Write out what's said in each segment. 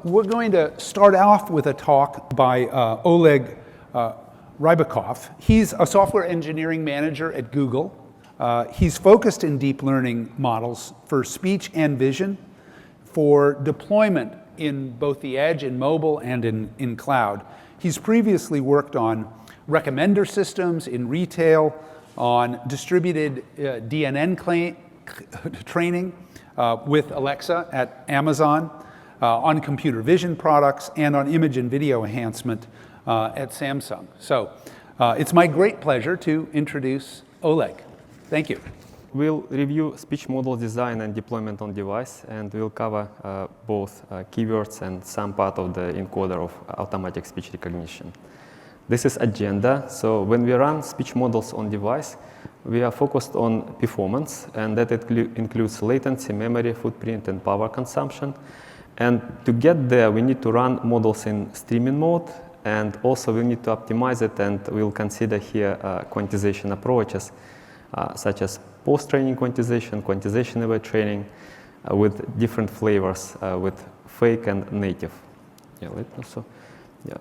we're going to start off with a talk by Oleg RYBAKOV. He's a software engineering manager at Google. He's focused in deep learning models for speech and vision for deployment in both the edge, in mobile, and in cloud. He's previously worked on recommender systems in retail, on distributed DNN training with Alexa at Amazon, on computer vision products, and on image and video enhancement at Samsung. So it's my great pleasure to introduce Oleg. Thank you. We'll review speech model design and deployment on device, and we'll cover both keywords and some part of the encoder of automatic speech recognition. This is agenda. So when we run speech models on device, we are focused on performance, and that includes latency, memory, footprint, and power consumption. And to get there, we need to run models in streaming mode, and also we need to optimize it, and we'll consider here quantization approaches, such as post-training quantization, quantization-aware training, with different flavors, with fake and native. Yeah, so, yeah.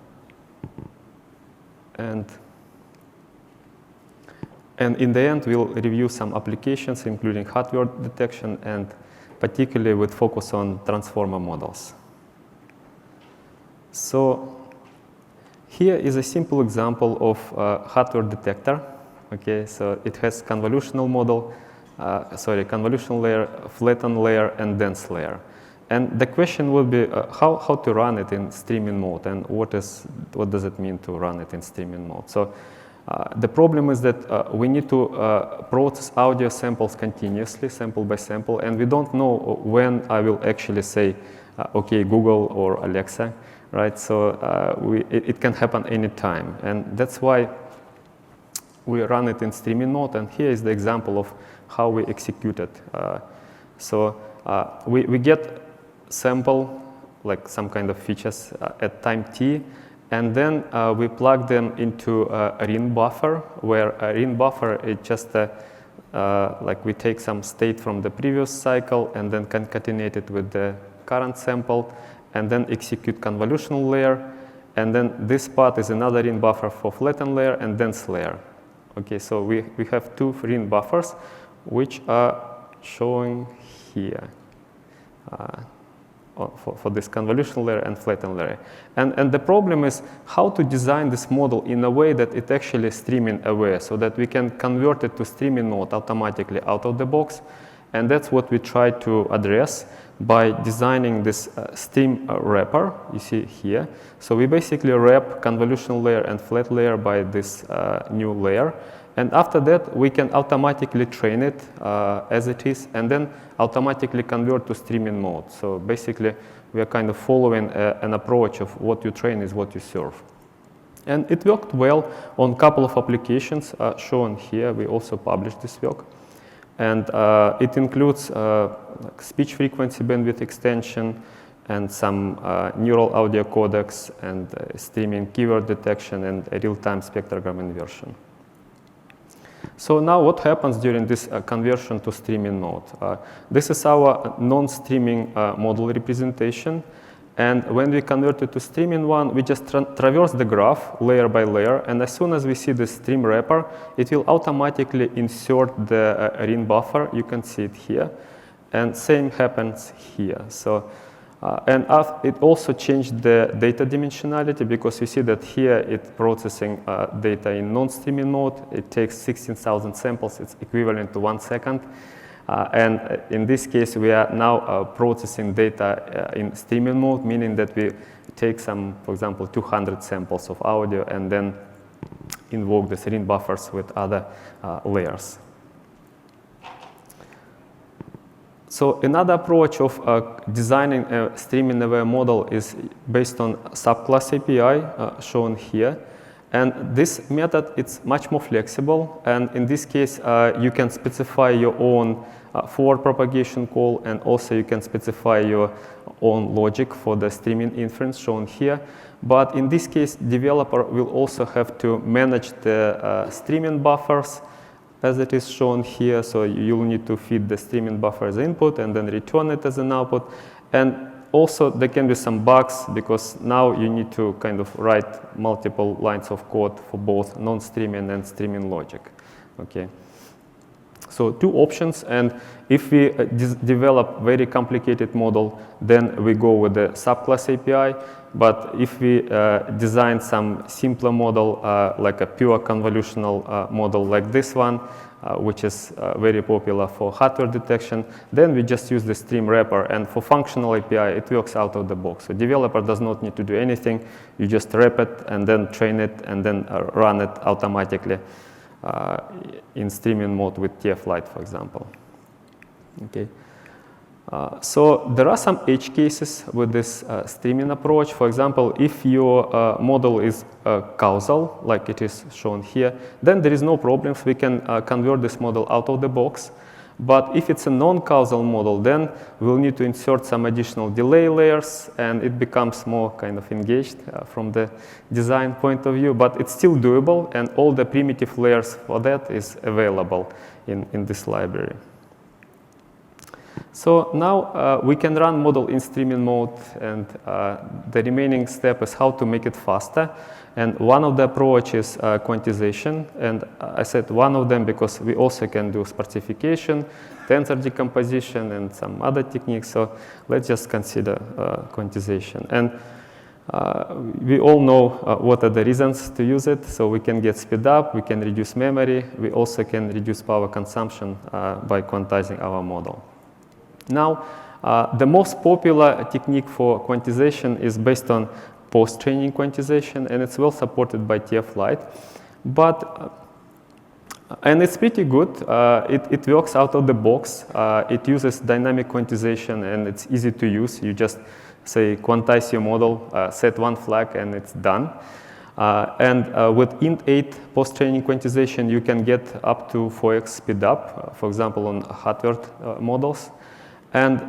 And in the end, we'll review some applications, including hardware detection, and particularly with focus on transformer models. So here is a simple example of hardware detector. Okay, so it has convolutional model, convolutional layer, flattened layer, and dense layer. And the question would be how to run it in streaming mode, and what does it mean to run it in streaming mode? So the problem is that we need to process audio samples continuously, sample by sample, and we don't know when I will actually say, okay, Google or Alexa, right? So it can happen anytime, and that's why we run it in streaming mode, and here is the example of how we execute it. We get sample, like some kind of features at time t, and then we plug them into a RIN buffer, where a RIN buffer is just like we take some state from the previous cycle and then concatenate it with the current sample, and then execute convolutional layer, and then this part is another RIN buffer for flattened layer and dense layer. Okay, so we have two RIN buffers, which are showing here for this convolutional layer and flattened layer. And the problem is how to design this model in a way that it actually is streaming aware, so that we can convert it to streaming mode automatically out of the box. And that's what we try to address by designing this stream wrapper you see here. So we basically wrap convolutional layer and flat layer by this new layer. And after that, we can automatically train it as it is, and then automatically convert to streaming mode. So basically, we are kind of following an approach of what you train is what you serve. And it worked well on a couple of applications shown here. We also published this work. And it includes like speech frequency bandwidth extension, and some neural audio codecs, and streaming keyword detection, and a real-time spectrogram inversion. So now what happens during this conversion to streaming mode? This is our non-streaming model representation. And when we convert it to streaming one, we just traverse the graph layer by layer. And as soon as we see the stream wrapper, it will automatically insert the RIN buffer. You can see it here. And same happens here. So, and it also changed the data dimensionality, because you see that here it's processing data in non-streaming mode. It takes 16,000 samples. It's equivalent to 1 second. And in this case, we are now processing data in streaming mode, meaning that we take some, for example, 200 samples of audio and then invoke the RIN buffers with other layers. So another approach of designing a streaming-aware model is based on Subclass API, shown here. And this method, it's much more flexible. And in this case, you can specify your own forward propagation call, and also you can specify your own logic for the streaming inference shown here. But in this case, developer will also have to manage the streaming buffers as it is shown here. So you'll need to feed the streaming buffer as input and then return it as an output. And also there can be some bugs because now you need to kind of write multiple lines of code for both non-streaming and streaming logic. Okay. So two options, and if we develop very complicated model, then we go with the subclass API. But if we design some simpler model, like a pure convolutional model like this one, which is very popular for hardware detection, then we just use the stream wrapper. And for functional API, it works out of the box. So developer does not need to do anything. You just wrap it and then train it and then run it automatically in streaming mode with TF Lite, for example. Okay. So there are some edge cases with this streaming approach. For example, if your model is causal, like it is shown here, then there is no problems. We can convert this model out of the box. But if it's a non-causal model, then we'll need to insert some additional delay layers, and it becomes more kind of engaged from the design point of view. But it's still doable, and all the primitive layers for that is available in this library. So now we can run model in streaming mode, and the remaining step is how to make it faster. And one of the approaches is quantization. And I said one of them because we also can do sparsification, tensor decomposition, and some other techniques. So let's just consider quantization. And we all know what are the reasons to use it. So we can get speed up, we can reduce memory, we also can reduce power consumption by quantizing our model. Now, the most popular technique for quantization is based on post-training quantization, and it's well supported by TF Lite. And it's pretty good. It works out of the box. It uses dynamic quantization, and it's easy to use. You just say quantize your model, set one flag, and it's done. With int8 post-training quantization, you can get up to 4x speed up, for example, on hardware models. And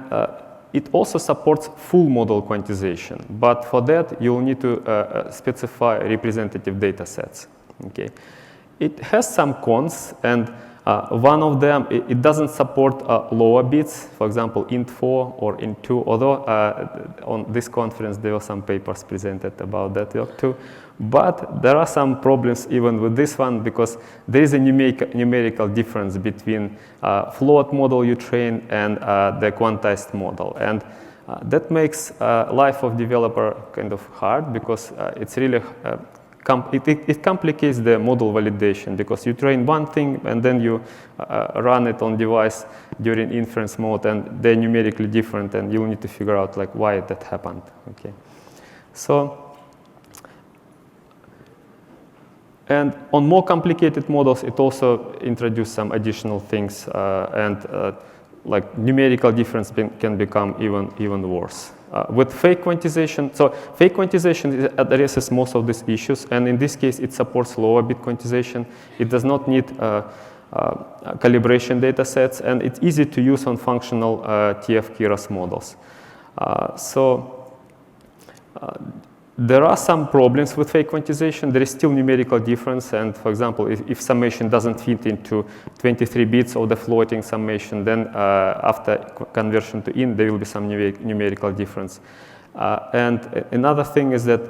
it also supports full model quantization, but for that you'll need to specify representative data sets. Okay. It has some cons, and one of them, it doesn't support lower bits, for example, int4 or int2, although on this conference there were some papers presented about that work too. But there are some problems even with this one, because there is a numerical difference between float model you train and the quantized model. And that makes life of developer kind of hard, because it's really it complicates the model validation, because you train one thing and then you run it on device during inference mode, and they're numerically different, and you'll need to figure out like why that happened. Okay. So, and on more complicated models, it also introduced some additional things, like numerical difference can become even worse. With fake quantization, so fake quantization addresses most of these issues, and in this case, it supports lower bit quantization. It does not need calibration data sets, and it's easy to use on functional TF Keras models. There are some problems with fake quantization. There is still numerical difference, and for example, if summation doesn't fit into 23 bits of the floating summation, then after conversion to int, there will be some numerical difference. And another thing is that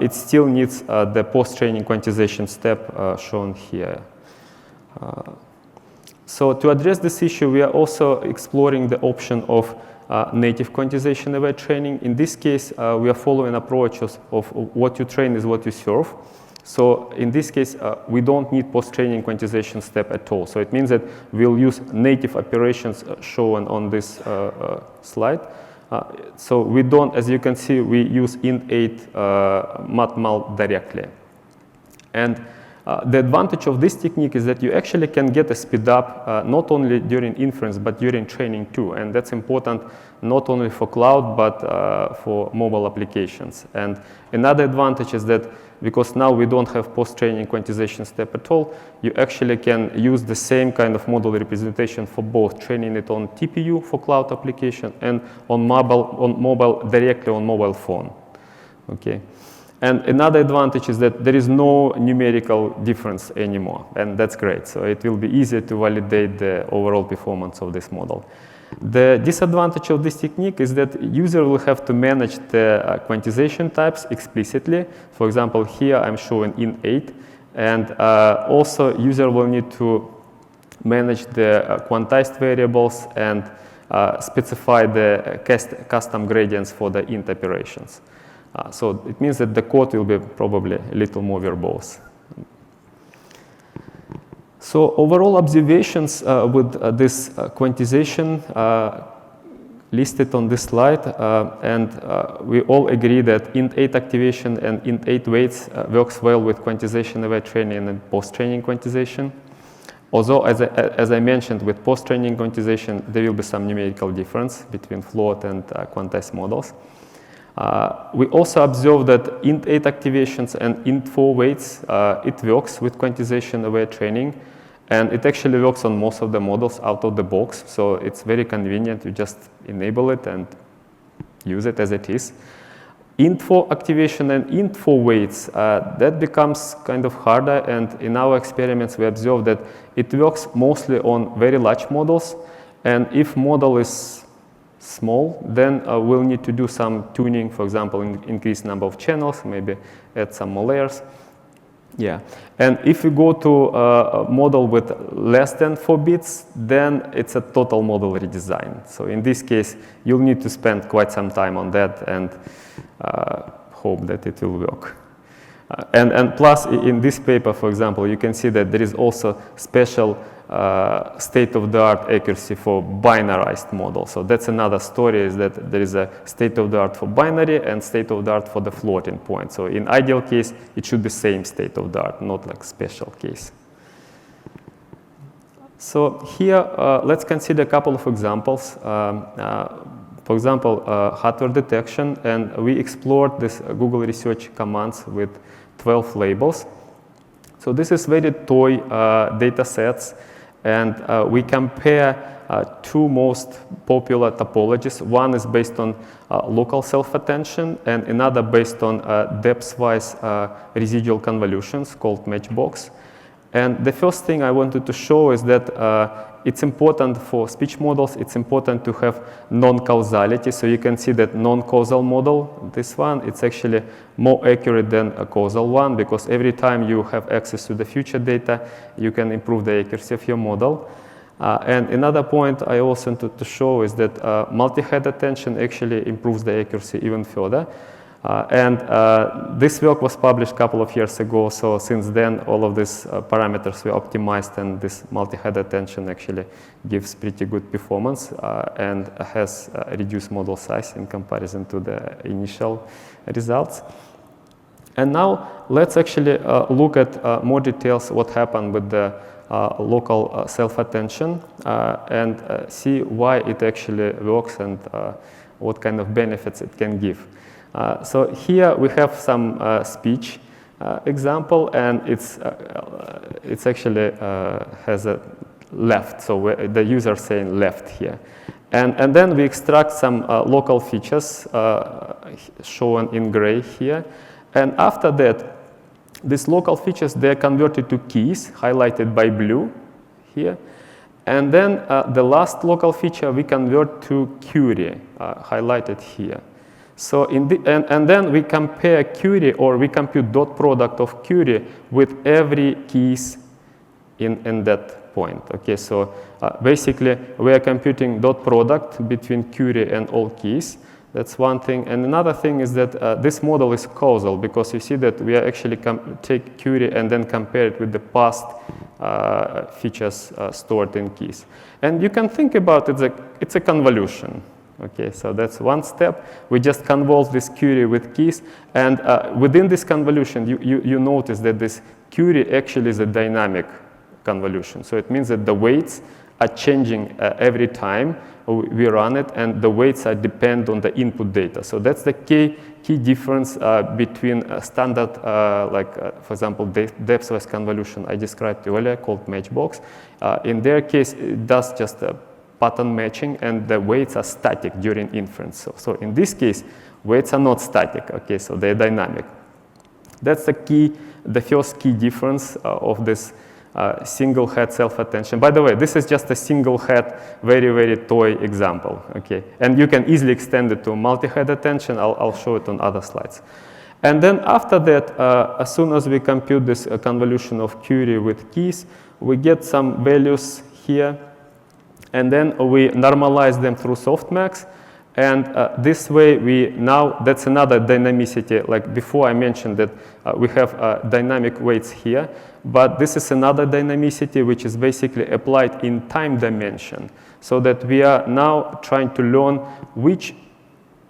it still needs the post-training quantization step shown here. So to address this issue, we are also exploring the option of native quantization await training. In this case, we are following approaches of what you train is what you serve. So in this case, we don't need post-training quantization step at all. So it means that we'll use native operations shown on this slide. So we don't, as you can see, we use int8 matmul directly. And the advantage of this technique is that you actually can get a speed up not only during inference, but during training too. And that's important not only for cloud, but for mobile applications. And another advantage is that because now we don't have post-training quantization step at all, you actually can use the same kind of model representation for both training it on TPU for cloud application and on mobile directly on mobile phone. Okay. And another advantage is that there is no numerical difference anymore, and that's great. So it will be easier to validate the overall performance of this model. The disadvantage of this technique is that user will have to manage the quantization types explicitly. For example, here I'm showing int8, and also user will need to manage the quantized variables and specify the custom gradients for the int operations. So it means that the code will be probably a little more verbose. So overall observations with this quantization listed on this slide, and we all agree that int8 activation and int8 weights works well with quantization-aware training and post-training quantization. Although, as I mentioned, with post-training quantization, there will be some numerical difference between float and quantized models. We also observe that int8 activations and int4 weights, it works with quantization-aware training, and it actually works on most of the models out of the box, so it's very convenient to just enable it and use it as it is. int4 activation and int4 weights, that becomes kind of harder, and in our experiments we observe that it works mostly on very large models, and if model is small, then we'll need to do some tuning, for example, increase number of channels, maybe add some more layers. Yeah, and if you go to a model with less than 4 bits, then it's a total model redesign. So in this case, you'll need to spend quite some time on that and hope that it will work. And plus, in this paper, for example, you can see that there is also special state-of-the-art accuracy for binarized models. So that's another story, is that there is a state-of-the-art for binary and state-of-the-art for the floating point. So in ideal case, it should be same state-of-the-art, not like special case. So here, let's consider a couple of examples. For example, hardware detection, and we explored this Google research commands with 12 labels. So this is very toy data sets, and we compare two most popular topologies. One is based on local self-attention, and another based on depth-wise residual convolutions called matchbox. And the first thing I wanted to show is that it's important for speech models, it's important to have non-causality. So you can see that non-causal model, this one, it's actually more accurate than a causal one, because every time you have access to the future data, you can improve the accuracy of your model. And another point I also wanted to show is that multi-head attention actually improves the accuracy even further. This work was published a couple of years ago, so since then all of these parameters were optimized, and this multi-head attention actually gives pretty good performance and has reduced model size in comparison to the initial results. And now let's actually look at more details what happened with the local self-attention and see why it actually works and what kind of benefits it can give. So here we have some speech example, and it's actually has a left, so the user saying left here. And then we extract some local features shown in gray here. And after that, these local features, they're converted to keys, highlighted by blue here. And then the last local feature we convert to query, highlighted here. So and then we compare query, or we compute dot product of query with every keys in that point. Okay, so basically we are computing dot product between query and all keys. That's one thing. And another thing is that this model is causal, because you see that we are actually take query and then compare it with the past features stored in keys. And you can think about it, it's a convolution. Okay, so that's one step. We just convolve this query with keys, and within this convolution, you notice that this query actually is a dynamic convolution. So it means that the weights are changing every time we run it, and the weights are depend on the input data. So that's the key difference between a standard, for example, depth-wise convolution I described earlier called matchbox. In their case, it does just pattern matching, and the weights are static during inference. So in this case, weights are not static, okay, so they're dynamic. That's the first key difference of this single head self-attention. By the way, this is just a single head, very, very toy example, okay? And you can easily extend it to multi-head attention. I'll show it on other slides. And then after that, as soon as we compute this convolution of query with keys, we get some values here, and then we normalize them through softmax. And this way, that's another dynamicity. Like before, I mentioned that we have dynamic weights here, but this is another dynamicity which is basically applied in time dimension, so that we are now trying to learn which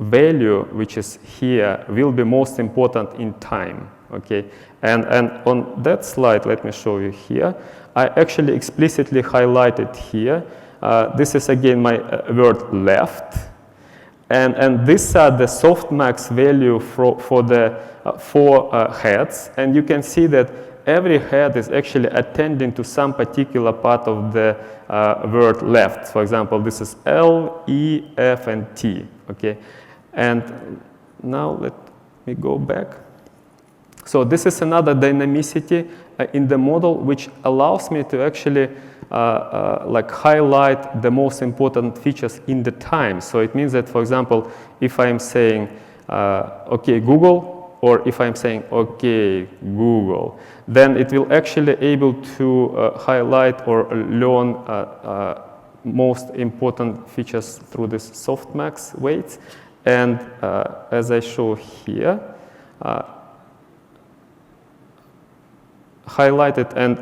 value which is here will be most important in time, okay? And on that slide, let me show you here, I actually explicitly highlighted here. This is again my word left. And these are the softmax value for the 4 heads. And you can see that every head is actually attending to some particular part of the word left. For example, this is L, E, F, and T, okay? And now let me go back. So this is another dynamicity in the model which allows me to actually like highlight the most important features in the time. So it means that, for example, if I'm saying, okay, Google, or if I'm saying, okay, Google, then it will actually able to highlight or learn most important features through this softmax weights. And as I show here, highlighted and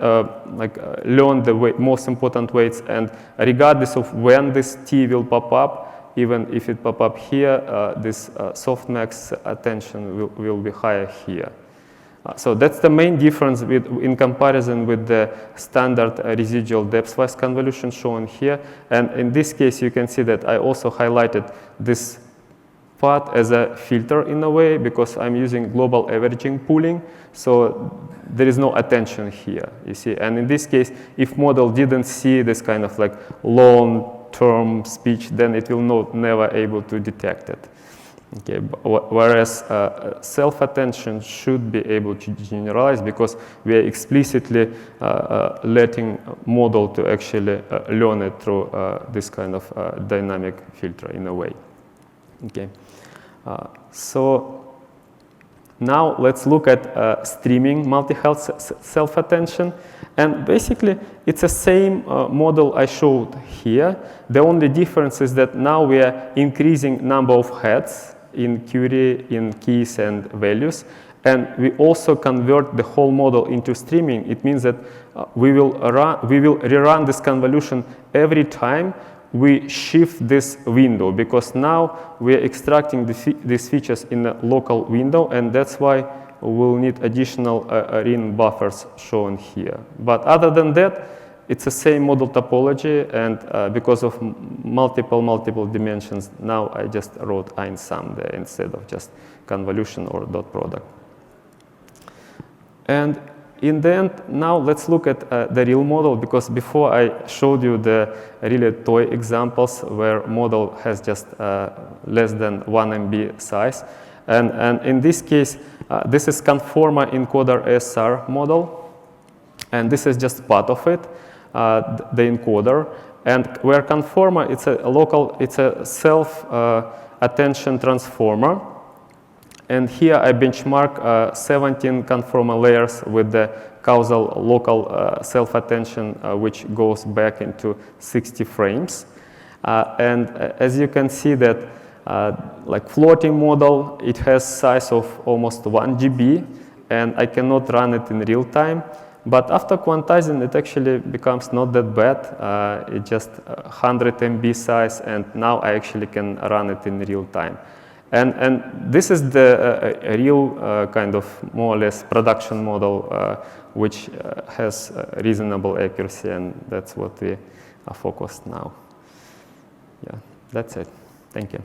learn the most important weights, and regardless of when this T will pop up, even if it pop up here, this softmax attention will be higher here. So that's the main difference in comparison with the standard residual depth-wise convolution shown here. And in this case, you can see that I also highlighted this part as a filter in a way, because I'm using global averaging pooling. So there is no attention here, you see. And in this case, if model didn't see this kind of like long-term speech, then it will never able to detect it. Okay, whereas self-attention should be able to generalize, because we are explicitly letting model to actually learn it through this kind of dynamic filter in a way. Okay, so now let's look at streaming multi-health self-attention. And basically, it's the same model I showed here. The only difference is that now we are increasing number of heads in query, in keys and values. And we also convert the whole model into streaming. It means that we will rerun this convolution every time we shift this window, because now we are extracting these features in a local window, and that's why we'll need additional RIN buffers shown here. But other than that, it's the same model topology, and because of multiple dimensions, now I just wrote einsum there instead of just convolution or dot product. And in the end, now let's look at the real model, because before I showed you the really toy examples where model has just less than 1 MB size. And in this case, this is conformer encoder SR model, and this is just part of it, the encoder. And where conformer, it's a self-attention transformer. And here I benchmark 17 conformer layers with the causal local self-attention, which goes back into 60 frames. And as you can see that, like floating model, it has size of almost 1 GB, and I cannot run it in real time. But after quantizing, it actually becomes not that bad. It's just 100 MB size, and now I actually can run it in real time. And this is the real kind of more or less production model, which has reasonable accuracy, and that's what we are focused now. Yeah, that's it. Thank you.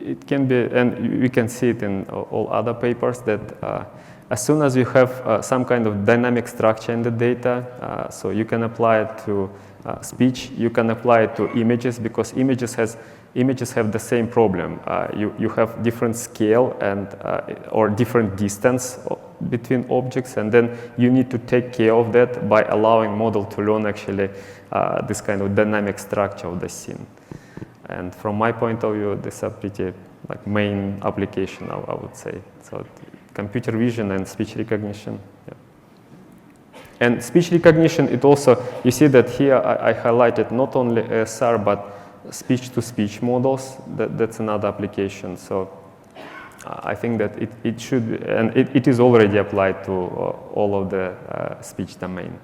It can be, and we can see it in all other papers, that as soon as you have some kind of dynamic structure in the data, so you can apply it to speech, you can apply it to images, because images have the same problem. You have different scale and or different distance between objects, and then you need to take care of that by allowing model to learn actually this kind of dynamic structure of the scene. And from my point of view, this is a pretty like main application, I would say. So computer vision and speech recognition. Yeah. And speech recognition, it also, you see that here I highlighted not only ASR, but speech-to-speech models. That's another application. So I think that it should be, and it is already applied to all of the speech domain.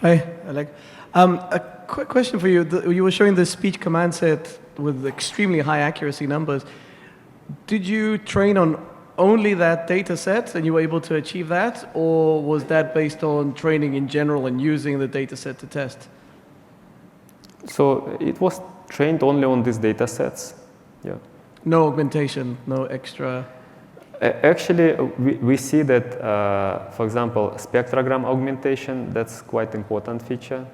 Hi, Oleg. A quick question for you. You were showing the speech command set with extremely high accuracy numbers. Did you train on only that data set and you were able to achieve that? Or was that based on training in general and using the data set to test? So it was trained only on these data sets. Yeah. No augmentation, no extra? Actually, we see that, for example, spectrogram augmentation, that's quite important feature.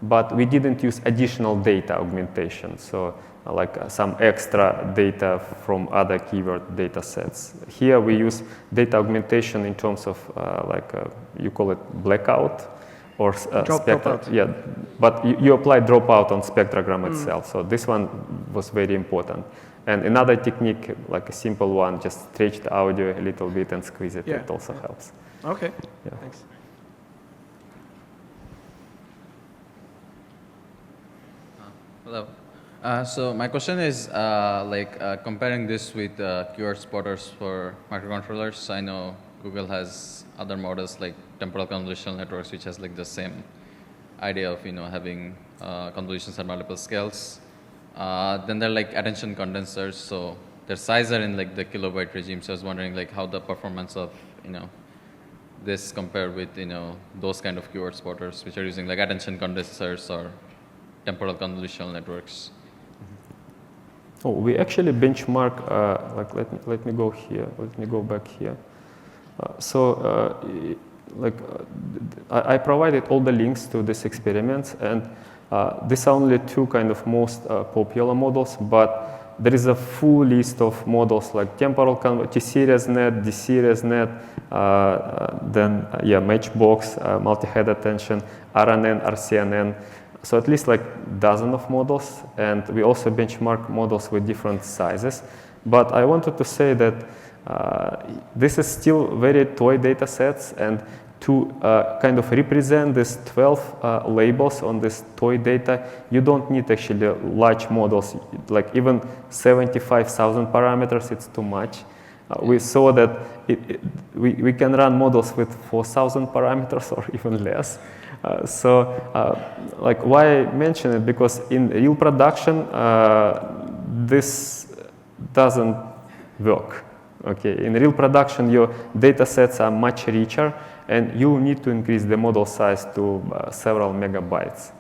But we didn't use additional data augmentation. So like some extra data from other keyword data sets. Here we use data augmentation in terms of you call it blackout or dropout. Yeah, but you apply dropout on spectrogram itself. So this one was very important. And another technique, like a simple one, just stretch the audio a little bit and squeeze it. Yeah. It also helps. Okay, yeah. Thanks. Hello. So my question is comparing this with keyword spotters for microcontrollers. I know Google has other models like temporal convolutional networks, which has like the same idea of having convolutions at multiple scales. Then there are like attention condensers, so their size are in like the kilobyte regime. So I was wondering like how the performance of this compare with those kind of keyword spotters, which are using like attention condensers or temporal convolutional networks. Oh, we actually benchmark, let me go here, let me go back here. I provided all the links to these experiments, and these are only two kind of most popular models, but there is a full list of models like temporal T-series net, D-series net, Matchbox, multi-head attention, RNN, RCNN. So at least like dozen of models, and we also benchmark models with different sizes. But I wanted to say that this is still very toy data sets, and to kind of represent these 12 labels on this toy data, you don't need actually large models, like even 75,000 parameters, it's too much. We saw that we can run models with 4,000 parameters or even less. Why I mention it, because in real production, this doesn't work. Okay, in real production, your data sets are much richer, and you need to increase the model size to several megabytes.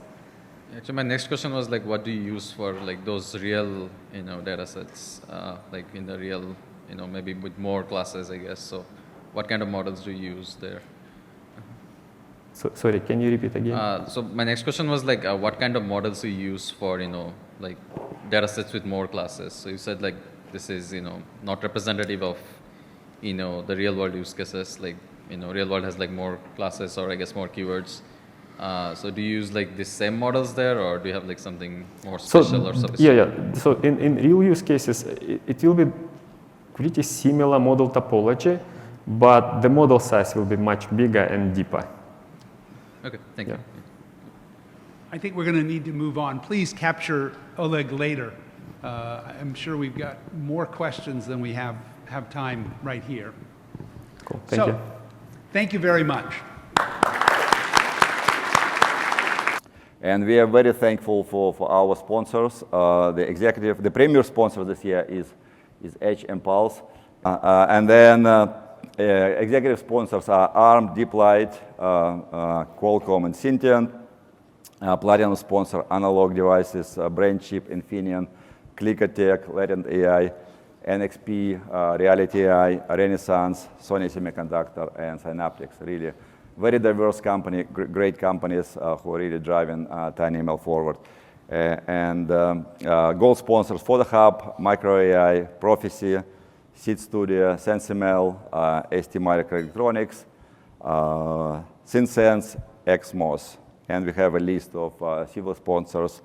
Actually, my next question was like, what do you use for like those real, data sets, like in the real, maybe with more classes, I guess. So, what kind of models do you use there? So, sorry, can you repeat again? So my next question was like, what kind of models do you use for, like data sets with more classes? So you said like this is, not representative of, the real world use cases. Like, real world has like more classes or I guess more keywords. So do you use like the same models there, or do you have like something more special or sophisticated? Yeah. So in real use cases, it will be pretty similar model topology, but the model size will be much bigger and deeper. Okay, thank you. I think we're going to need to move on. Please capture Oleg later. I'm sure we've got more questions than we have time right here. Cool. Thank you. Thank you very much. And we are very thankful for our sponsors. The premier sponsor this year is Edge and Pulse. And then executive sponsors are ARM, DeepLight, Qualcomm, and Syntiant. Platinum sponsor, Analog Devices, BrainChip, Infineon, Clickertech, Latent AI, NXP, Reality AI, Renaissance, Sony Semiconductor, and Synaptics. Really very diverse company, great companies who are really driving tinyML forward. Gold sponsors for the Hub, Micro AI, Prophecy, Seed Studio, SenseML, ST Microelectronics, SynSense, XMOS. And we have a list of civil sponsors: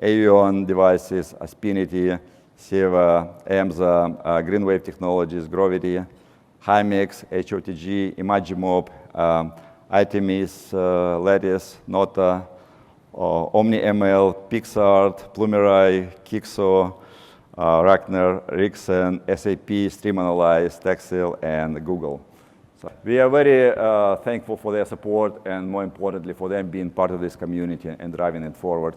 Avion Devices, Aspinity, Seva, EMSA, Greenwave Technologies, Grovity, Hymex, HOTG, Imagimob, Itemis, Lattice, Nota, OmniML, PixArt, Plumerai, Kixo, Rachner, Rixen, SAP, StreamAnalyze, Texel, and Google. So we are very thankful for their support and, more importantly, for them being part of this community and driving it forward.